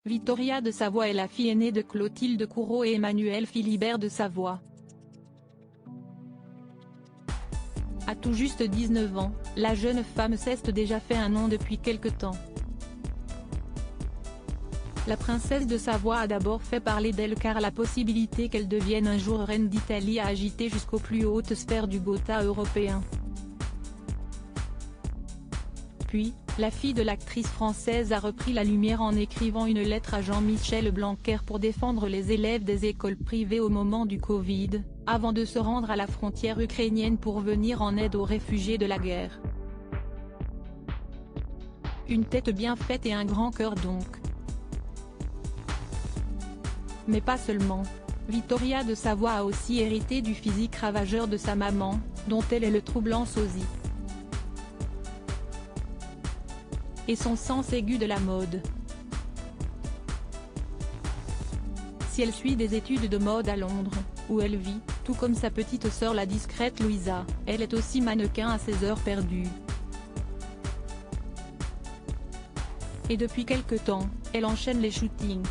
Vittoria de Savoie est la fille aînée de Clotilde Courreau et Emmanuel Philibert de Savoie. À tout juste 19 ans, la jeune femme s'est déjà fait un nom depuis quelque temps. La princesse de Savoie a d'abord fait parler d'elle car la possibilité qu'elle devienne un jour reine d'Italie a agité jusqu'aux plus hautes sphères du Gotha européen. Puis, la fille de l'actrice française a repris la lumière en écrivant une lettre à Jean-Michel Blanquer pour défendre les élèves des écoles privées au moment du Covid, avant de se rendre à la frontière ukrainienne pour venir en aide aux réfugiés de la guerre. Une tête bien faite et un grand cœur donc. Mais pas seulement. Vittoria de Savoie a aussi hérité du physique ravageur de sa maman, dont elle est le troublant sosie. Et son sens aigu de la mode. Si elle suit des études de mode à Londres, où elle vit, tout comme sa petite sœur la discrète Louisa, elle est aussi mannequin à ses heures perdues. Et depuis quelque temps, elle enchaîne les shootings.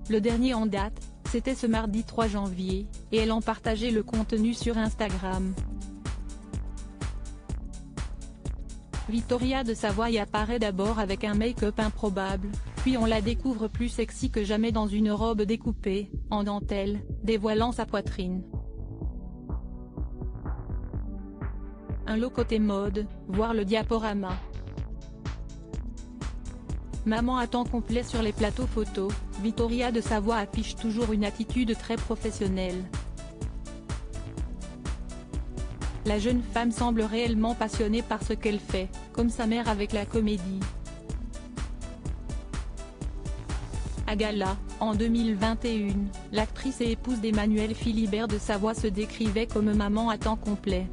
Le dernier en date, c'était ce mardi 3 janvier, et elle en partageait le contenu sur Instagram. Vittoria de Savoie y apparaît d'abord avec un make-up improbable, puis on la découvre plus sexy que jamais dans une robe découpée, en dentelle, dévoilant sa poitrine. Un lot côté mode, voir le diaporama. Maman à temps complet sur les plateaux photos, Vittoria de Savoie affiche toujours une attitude très professionnelle. La jeune femme semble réellement passionnée par ce qu'elle fait, comme sa mère avec la comédie. À gala, en 2021, l'actrice et épouse d'Emmanuel Philibert de Savoie se décrivait comme maman à temps complet.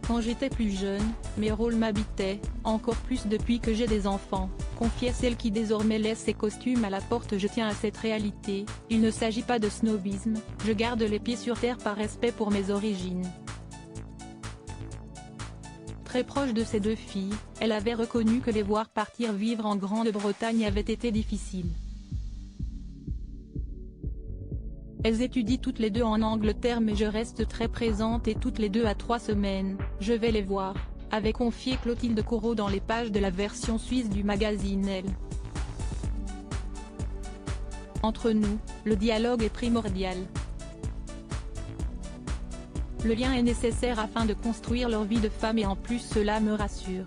Quand j'étais plus jeune, mes rôles m'habitaient, encore plus depuis que j'ai des enfants, confiait celle qui désormais laisse ses costumes à la porte. Je tiens à cette réalité, il ne s'agit pas de snobisme, je garde les pieds sur terre par respect pour mes origines. Très proche de ses deux filles, elle avait reconnu que les voir partir vivre en Grande-Bretagne avait été difficile. Elles étudient toutes les deux en Angleterre mais je reste très présente et toutes les 2 à 3 semaines, je vais les voir, avait confié Clotilde Courreau dans les pages de la version suisse du magazine Elle. Entre nous, le dialogue est primordial. Le lien est nécessaire afin de construire leur vie de femme et en plus cela me rassure.